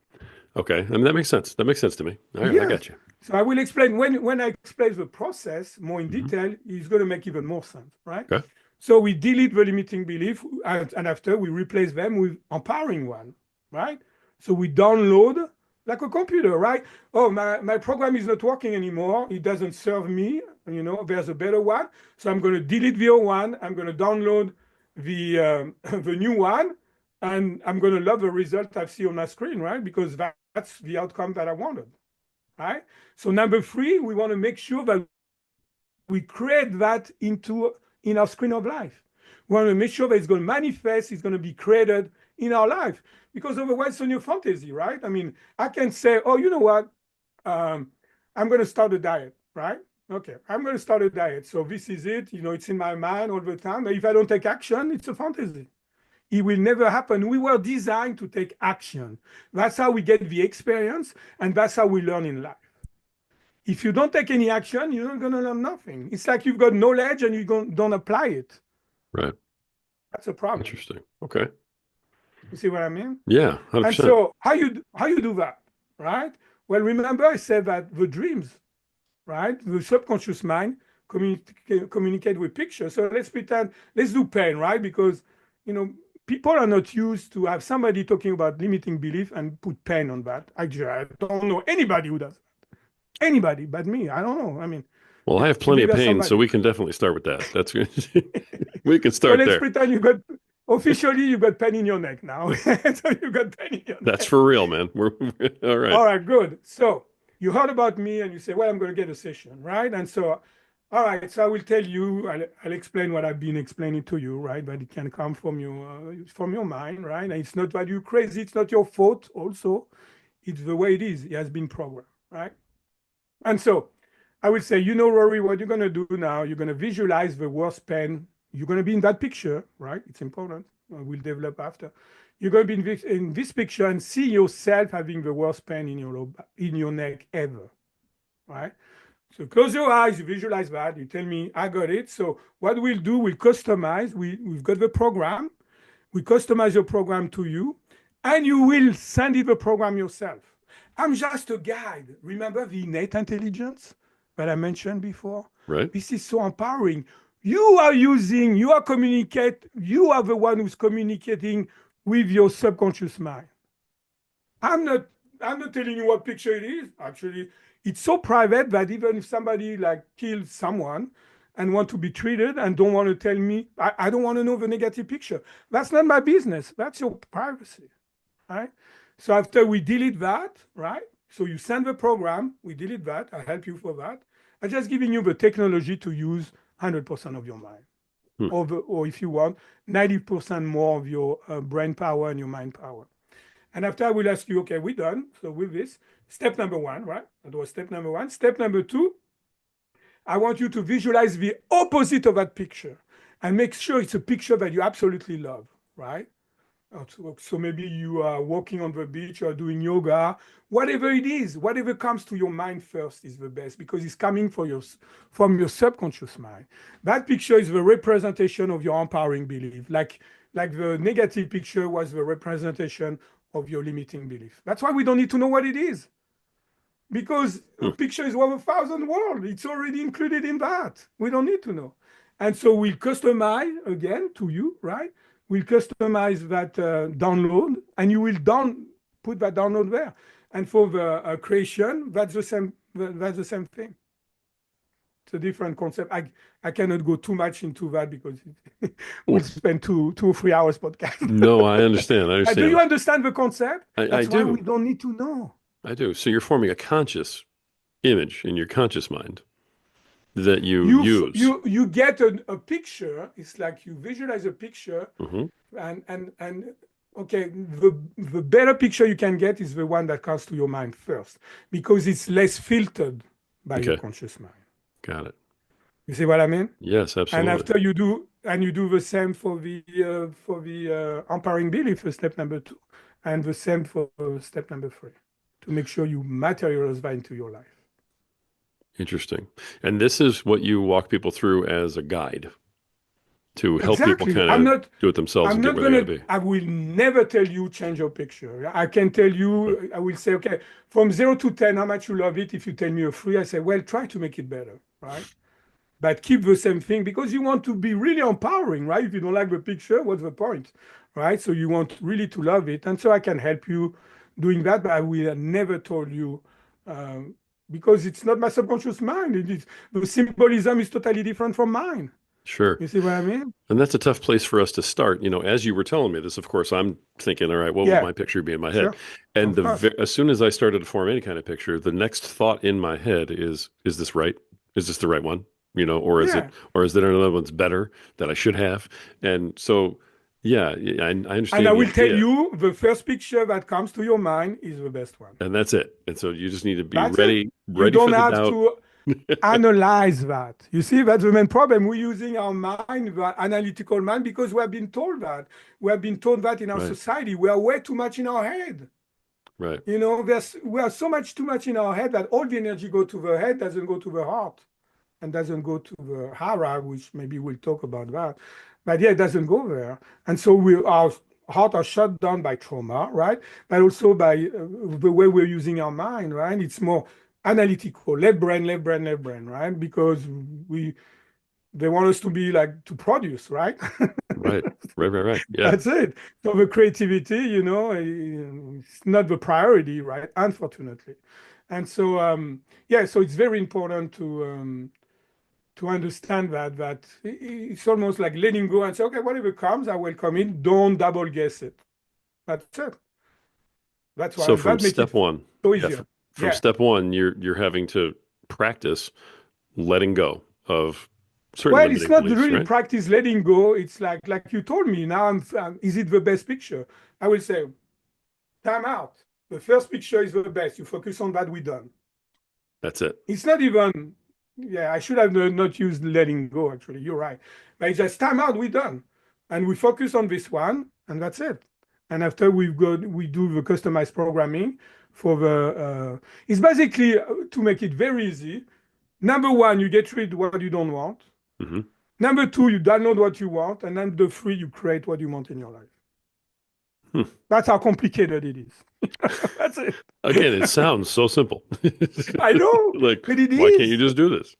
Okay. I mean, that makes sense. That makes sense to me. All right. I Yes. got you. So I will explain when I explain the process more in Hmm. detail, it's going to make even more sense, right? Okay. So we delete the limiting belief, and after we replace them with empowering one, right? So we download like a computer, right? Oh, my program is not working anymore. It doesn't serve me. There's a better one. So I'm going to delete the old one. I'm going to download the new one, and I'm going to love the result I see on my screen, right? Because that's the outcome that I wanted, right? So number three, we want to make sure that we create that in our screen of life. We want to make sure that it's going to manifest, it's going to be created in our life. Because otherwise, it's only a fantasy, right? I mean, I can say, oh, you know what? Um, I'm going to start a diet, right? Okay, I'm going to start a diet. So this is it. It's in my mind all the time. But if I don't take action, it's a fantasy. it will never happen. We were designed to take action. That's how we get the experience, and that's how we learn in life. If you don't take any action, you're not going to learn nothing. It's like you've got knowledge and you don't apply it. Right. That's a problem. Interesting. Okay. You see what I mean? Yeah, And 100%. so how you do that, right? Well, remember I said that the dreams, right? The subconscious mind communicate with pictures. So let's pretend, let's do pain, right? Because you know people are not used to have somebody talking about limiting belief and put pain on that. Actually, I don't know anybody who does. Anybody but me. I don't know. I mean, Well, I have plenty maybe of there's pain, so somebody. we can definitely start with that. That's good. We can So start let's there. pretend you got pain in your neck now. So you got pain in your That's neck. for real, man. We're all right. All right, good. So you heard about me and you say, well, I'm going to get a session, right? And so, all right, so I will tell you, I'll explain what I've been explaining to you, right? But it can come from your mind, right? And it's not that you're crazy. It's not your fault also. It's the way it is. It has been programmed, right? And so I will say, Rory, what you're going to do now, you're going to visualize the worst pain. You're going to be in that picture, right? It's important. We'll develop after. You're going to be in this picture and see yourself having the worst pain in your neck ever, right? So close your eyes, you visualize that. You tell me, I got it. So what we'll do, we'll customize. We've got the program. We customize your program to you, and you will send it the program yourself. I'm just a guide. Remember the innate intelligence that I mentioned before? Right. This is so empowering. You are the one who's communicating with your subconscious mind. I'm not I'm not telling you what picture it is. Actually, it's so private that even if somebody like kills someone and want to be treated and don't want to tell me, I don't want to know the negative picture. That's not my business. That's your privacy. Right? So after we delete that, right? So you send the program, we delete that, I help you for that. I'm just giving you the technology to use 100% of your mind. Hmm. Or if you want, 90% more of your brain power and your mind power. And after I will ask you, okay, we're done. So with this, step number one, right? That was step number one. Step number two, I want you to visualize the opposite of that picture and make sure it's a picture that you absolutely love, right? So maybe you are walking on the beach or doing yoga, whatever it is, whatever comes to your mind first is the best because it's coming from your subconscious mind. That picture is the representation of your empowering belief, like the negative picture was the representation of your limiting belief. That's why we don't need to know what it is because a Hmm. picture is worth 1,000 words. It's already included in that. We don't need to know. And so we'll customize again to you, right? We'll customize that download, and you will put that download there. And for the creation, that's the same. That's the same thing. It's a different concept. I cannot go too much into that because we'll Well, spend 2 or 3 hours podcast. no, I understand. I Do you understand. understand the concept? I That's why we do. don't need to know. I do. So you're forming a conscious image in your conscious mind that you You use. you get a picture. It's like you visualize a picture, Hmm. and okay, the better picture you can get is the one that comes to your mind first because it's less filtered by your Okay. conscious mind. Got it. You see what I mean? Yes, And absolutely. after you do the same for the empowering belief for step number two, and the same for step number three, to make sure you materialize that into your life. Interesting. And this is what you walk people through as a guide to help people Exactly. kind of do it themselves and get where they got to be. I will never tell you change your picture. I can tell you, I will say, okay, from 0 to 10, how much you love it. If you tell me a three, I say, well, try to make it better, right? But keep the same thing because you want to be really empowering, right? If you don't like the picture, what's the point, right? So you want really to love it. And so I can help you doing that, but I will never tell you um, because it's not my subconscious mind. The symbolism is totally different from mine. Sure. You see what I mean? And that's a tough place for us to start. As you were telling me this, of course, I'm thinking, all right, what would Yeah, my picture be in my head? sure. And Of course. as soon as I started to form any kind of picture, the next thought in my head is this right? Is this the right one? Or Yeah. is there another one's better that I should have? And so, yeah, I And I understand the will tell idea. you the first picture that comes to your mind is the best one. And that's it. And so you just need to be That's it. ready, You ready for don't the have doubt. to. Analyze that. You see, that's the main problem. We're using our mind, the analytical mind, because we have been told that. We have been told that in our Right. society. We are way too much in our head. Right. We are so much too much in our head that all the energy go to the head, doesn't go to the heart, and doesn't go to the hara, which maybe we'll talk about that. But yeah, it doesn't go there. And so our heart are shut down by trauma, right? But also by the way we're using our mind, right? It's more analytical, left brain, left brain, left brain, right? Because we they want us to be like to produce, right? Right. Right. Right. Right. Yeah. That's it. So the creativity, it's not the priority, right? Unfortunately. And so yeah, so it's very important to understand that it's almost like letting go and say, okay, whatever comes, I welcome it. Don't double guess it. That's it. That's So why from that make it step one, so yeah, easier. from Yeah. step one, you're having to practice letting go of certain Well, it's limiting not beliefs, really right? practice letting go. It's like you told me. Now, is it the best picture? I will say, time out. The first picture is the best. You focus on that. We're done. That's it. It's not even, yeah, I should have not used letting go, actually. You're right. But it's just time out, we're done. And we focus on this one, and that's it. And after we do the customized programming for it's basically to make it very easy. Number one, you get rid of what you don't want. Hmm. Number two, you download what you want. And number three, you create what you want in your life. Hmm. That's how complicated it is. That's it. Again, it sounds so simple. I know, Like, but it why can't you is. just do this?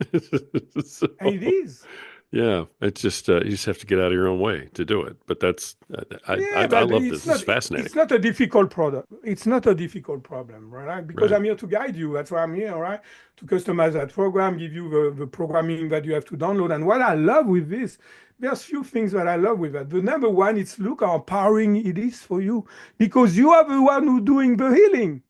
And it So, is. yeah, it's just you just have to get out of your own way to do it. But that's Yeah, I but love this. it's This is not fascinating. it's not a difficult product. It's not a difficult problem, right? Because Right. I'm here to guide you. That's why I'm here, right? To customize that program, give you the programming that you have to download. And what I love with this, there's few things that I love with that. The number one, it's look how empowering it is for you because you are the one who's doing the healing.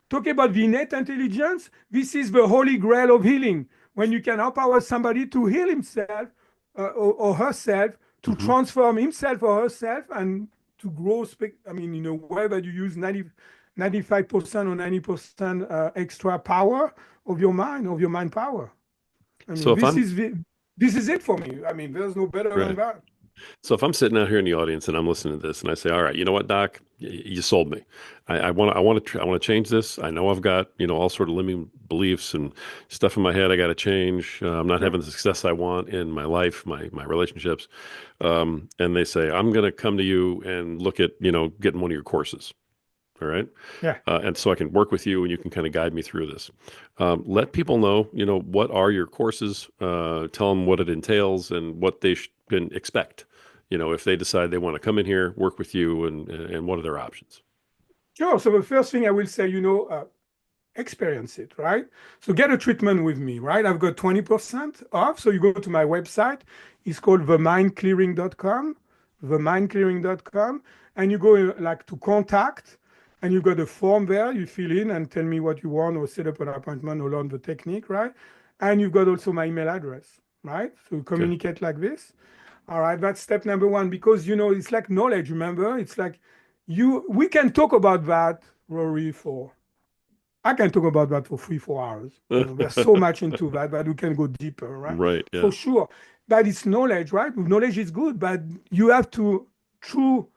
Talking about the innate intelligence, this is the holy grail of healing. When you can empower somebody to heal himself or herself, to Hmm. transform himself or herself, and to grow. I mean, in a way that you use 95% or 90% extra power of your mind power. I So mean, if I'm this is it for me. I mean, there's no better than right. that. So if I'm sitting out here in the audience and I'm listening to this and I say, all right, you know what, Doc, you sold me. I want to change this. I know I've got, all sort of limiting beliefs and stuff in my head I got to change. I'm not Yeah, having the success I want in my life, my relationships. And they say, I'm going to come to you and look at, getting one of your courses. All right. yeah. And so I can work with you and you can kind of guide me through this. Let people know, what are your courses, tell them what it entails and what they can expect, if they decide they want to come in here, work with you and what are their options? Sure. So the first thing I will say, experience it, right? So get a treatment with me, right? I've got 20% off. So you go to my website. It's called themindclearing.com, themindclearing.com. And you go like to contact, and you got a form there. You fill in and tell me what you want or set up an appointment or learn the technique, right? And you've got also my email address, right? So Okay. communicate like this. All right, that's step number one because it's like knowledge, remember? It's like we can talk about that, Rory, for I can talk about that for 3, 4 hours. There's so much into that, but we can go deeper, right? Right. Yeah. For sure. But it's knowledge, right? Knowledge is good, but you have to true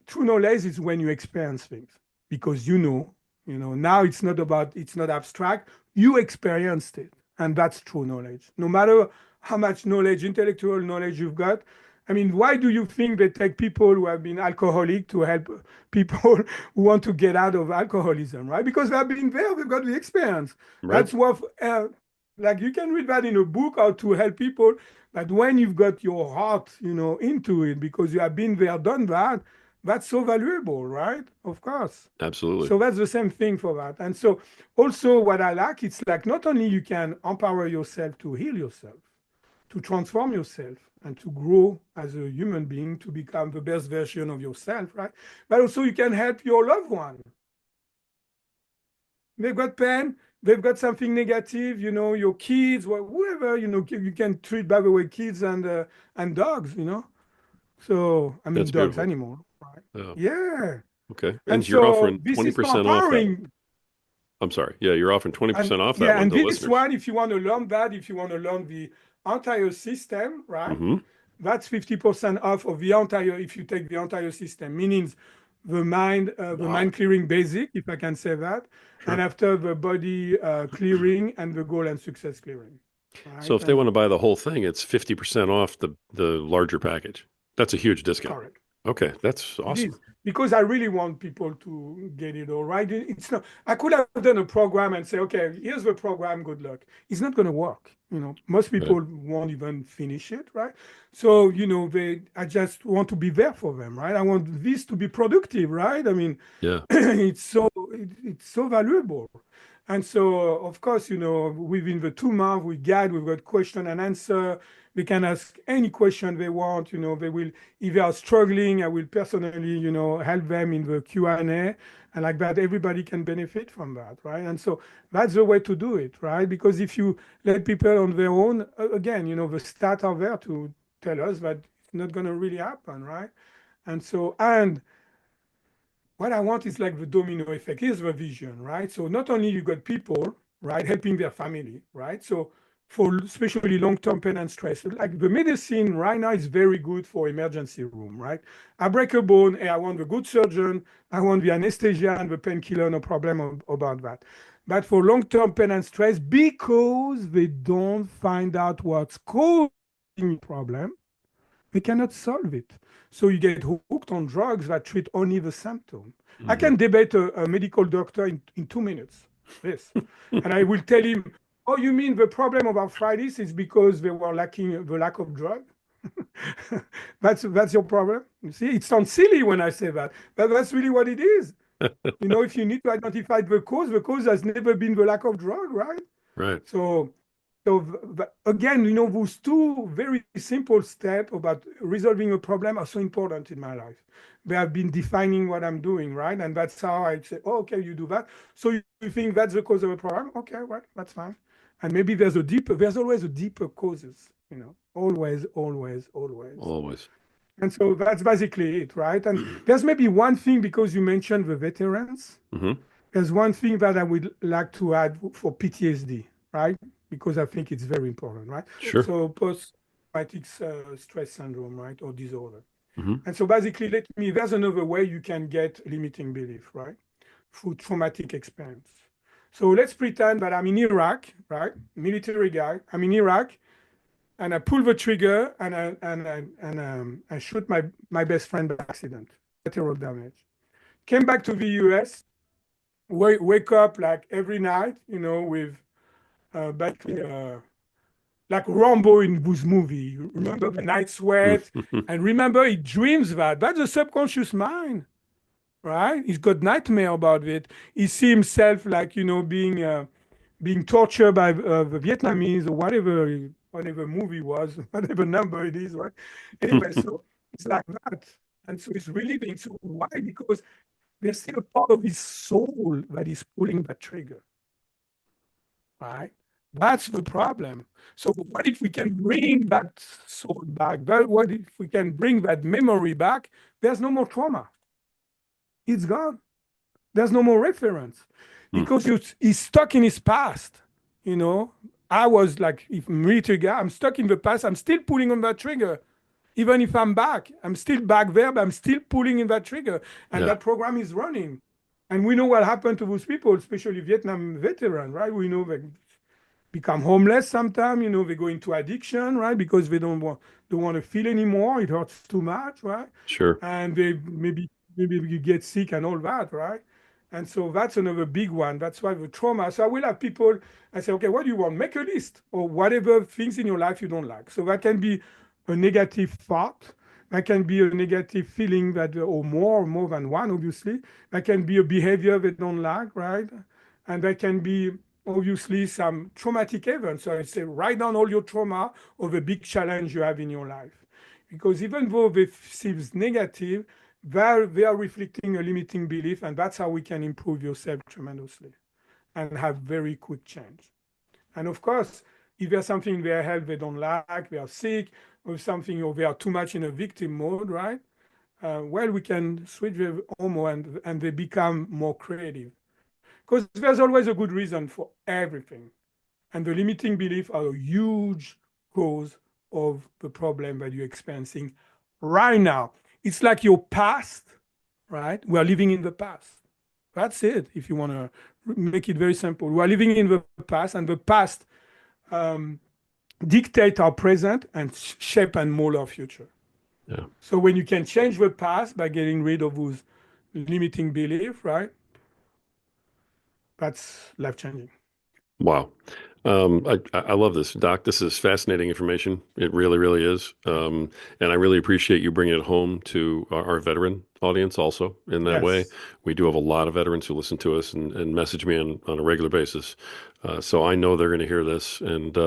true knowledge is when you experience things because now it's not abstract. You experienced it, and that's true knowledge. No matter how much knowledge, intellectual knowledge you've got. I mean, why do you think they take people who have been alcoholic to help people who want to get out of alcoholism, right? Because they've been there, they've got the experience. Right. That's what, like you can read that in a book how to help people, but when you've got your heart, into it because you have been there, done that, that's so valuable, right? Of course. Absolutely. So that's the same thing for that. And so also what I like, it's like not only you can empower yourself to heal yourself, to transform yourself and to grow as a human being to become the best version of yourself, right? But also you can help your loved one. They've got pain, they've got something negative, your kids, whoever, you can treat by the way kids and dogs. So I mean That's dogs, beautiful. animal, right? Oh, Yeah. okay. And And you're so offering this is so 20% off that. empowering. I'm sorry. Yeah, you're offering And 20% off that yeah, one and to this listeners. one, if you want to learn that, if you want to learn the entire system, right? Mm-hmm. That's 50% off of the entire, if you take the entire system, meaning the Wow. mind clearing basic, if I can say that, and Sure. after the body clearing and the goal and success clearing, So right? if they And want to buy the whole thing, it's 50% off the larger package. That's a huge discount. correct. Okay, that's It awesome. is because I really want people to get it all right. It's not. I could have done a program and say, okay, here's the program. Good luck. It's not going to work. Most Right. people won't even finish it, right? So I just want to be there for them, right? I want this to be productive, right? I mean, Yeah. it's so valuable. And so, of course, within the 2 months, we guide, we've got question and answer. They can ask any question they want. They will, if they are struggling, I will personally, help them in the Q&A. And like that, everybody can benefit from that, right? And so that's the way to do it, right? Because if you let people on their own, again, the stats are there to tell us that it's not going to really happen, right? And what I want is like the domino effect. Here's the vision, right? So not only you got people, right, helping their family, right? So for especially long-term pain and stress, like the medicine right now is very good for emergency room, right? I break a bone, hey, I want the good surgeon, I want the anesthesia and the painkiller, no problem about that. But for long-term pain and stress, because they don't find out what's causing the problem, we cannot solve it. So you get hooked on drugs that treat only the symptom. I Hmm. can debate a medical doctor in 2 minutes, this. And I will tell him, oh, you mean the problem of arthritis is because they were lacking the lack of drug? That's your problem. You see, it sounds silly when I say that, but that's really what it is. If you need to identify the cause has never been the lack of drug, right? Right. So, again, those two very simple steps about resolving a problem are so important in my life. They have been defining what I'm doing, right? And that's how I say, oh, okay, you do that. So you think that's the cause of a problem? Okay, well, that's fine. And maybe there's always a deeper causes, always, always, always. Always. And so that's basically it, right? And there's maybe one thing because you mentioned the veterans. Hmm. There's one thing that I would like to add for PTSD, right? Because I think it's very important, right? Sure. So post-traumatic stress syndrome, right, or disorder. Hmm. And so basically, there's another way you can get limiting belief, right? Through traumatic experience. So let's pretend that I'm in Iraq, right? Military guy. I'm in Iraq, and I pull the trigger, and I shoot my best friend by accident, collateral damage. Came back to the US, wake up like every night, with basically like Rambo in this movie. Remember the night sweat, and remember he dreams that. That's the subconscious mind, right? He's got nightmare about it. He see himself like being tortured by the Vietnamese or whatever movie was, whatever number it is, right? Anyway, so it's like that, and so he's reliving. So why? Because there's still a part of his soul that is pulling that trigger, right? That's the problem. So what if we can bring that soul back? What if we can bring that memory back? There's no more trauma. It's gone. There's no more reference because he's stuck in his past. You know, I was like, if military guy, I'm stuck in the past. I'm still pulling on that trigger. Even if I'm back, I'm still back there, but I'm still pulling in that trigger. And Yeah. that program is running. And we know what happened to those people, especially Vietnam veterans, right? We know they become homeless sometimes, they go into addiction, right? Because they don't want to feel anymore. It hurts too much, right? Sure. And they maybe you get sick and all that, right? And so that's another big one. That's why the trauma. So I will have people, I say, okay, what do you want? Make a list or whatever things in your life you don't like. So that can be a negative thought. That can be a negative feeling that, or more than one, obviously. That can be a behavior they don't like, right? And that can be obviously some traumatic event. So I say, write down all your trauma or the big challenge you have in your life. Because even though they seem negative, they are reflecting a limiting belief, and that's how we can improve yourself tremendously and have very quick change. And of course, if there's something in their health they don't like, they are sick, or something, or they are too much in a victim mode, right? Well, we can switch the hormone and they become more creative. because there's always a good reason for everything. And the limiting beliefs are a huge cause of the problem that you're experiencing right now. It's like your past, right? We are living in the past. That's it. If you want to make it very simple, we are living in the past, and the past um, dictate our present and shape and mold our future. Yeah. So when you can change the past by getting rid of those limiting beliefs, right? That's life changing. Wow. I love this, Doc. This is fascinating information. It really, really is. And I really appreciate you bringing it home to our veteran audience also in that way. Yes. We do have a lot of veterans who listen to us and message me on a regular basis. So I know they're going to hear this, and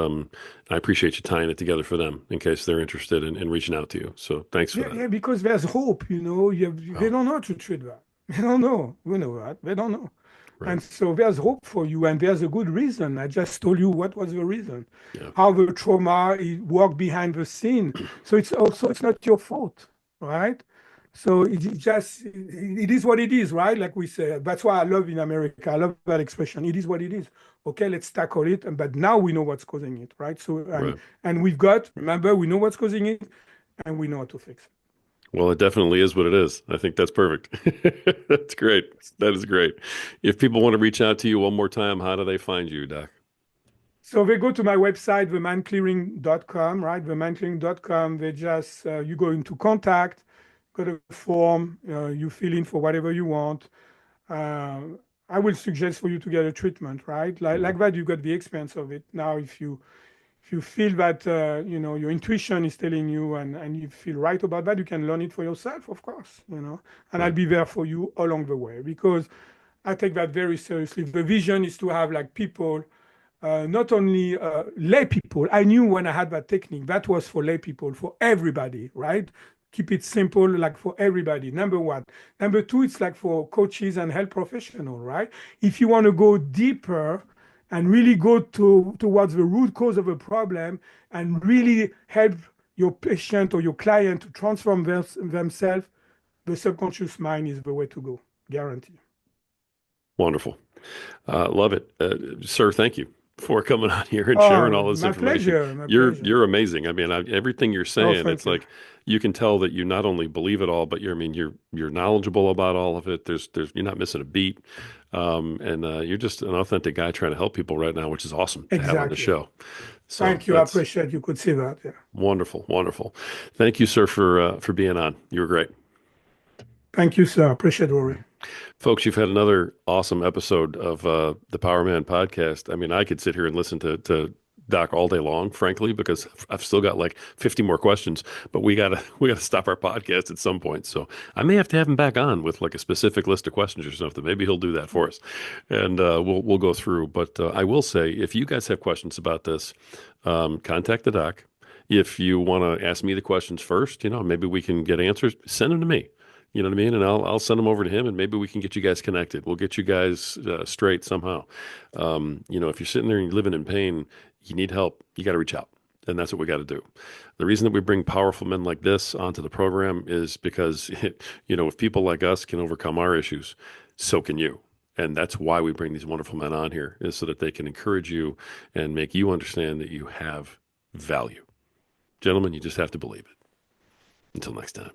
I appreciate you tying it together for them in case they're interested in reaching out to you. So thanks for Yeah, that. yeah, because there's hope, they Wow. don't know how to treat that. They don't know. We know that. They don't know. Right. And so there's hope for you, and there's a good reason. I just told you what was the reason, Yeah. how the trauma worked behind the scene. So it's not your fault, right? So it is what it is, right? Like we say, that's why I love in America. I love that expression. It is what it is. Okay, let's tackle it. But now we know what's causing it, right? So Right. and remember, we know what's causing it, and we know how to fix it. Well, it definitely is what it is. I think that's perfect. That's great. That is great. If people want to reach out to you one more time, how do they find you, Doc? So they go to my website, themanclearing.com, right? Themanclearing.com. They just, you go into contact, got a form, you fill in for whatever you want. Uh, I will suggest for you to get a treatment, right? Mhm. Like that, you got the experience of it. Now, if you feel that, your intuition is telling you and you feel right about that, you can learn it for yourself, of course, and I'll Right. be there for you along the way because I take that very seriously. The vision is to have like people not only lay people. I knew when I had that technique, that was for lay people, for everybody, right? Keep it simple, like for everybody. Number one. Number two, it's like for coaches and health professionals, right? If you want to go deeper and really go towards the root cause of a problem and really help your patient or your client to transform themselves, the subconscious mind is the way to go, guarantee. Wonderful. Love it. Sir, thank you for coming on here and sharing Oh, all this my information. pleasure, my You're pleasure. you're amazing. I mean, everything you're Oh, saying, it's thank you. like you can tell that you not only believe it all, but you're knowledgeable about all of it. You're not missing a beat. And you're just an authentic guy trying to help people right now, which is awesome to have on the Exactly. show. So Thank you. I that's appreciate you could see that. Yeah. wonderful, wonderful. Thank you, sir, for being on. You were great. Thank you, sir. Appreciate it, Rory. Folks, you've had another awesome episode of the Power Man podcast. I mean, I could sit here and listen to Doc all day long, frankly, because I've still got like 50 more questions, but we gotta stop our podcast at some point. So I may have to have him back on with like a specific list of questions or something. Maybe he'll do that for us, and we'll go through. But I will say, if you guys have questions about this, contact the Doc. If you want to ask me the questions first, maybe we can get answers. Send them to me. You know what I mean? And I'll send them over to him, and maybe we can get you guys connected. We'll get you guys straight somehow. If you're sitting there and you're living in pain, you need help. You got to reach out, and that's what we got to do. The reason that we bring powerful men like this onto the program is because, if people like us can overcome our issues, so can you. And that's why we bring these wonderful men on here, is so that they can encourage you and make you understand that you have value. Gentlemen, you just have to believe it. Until next time.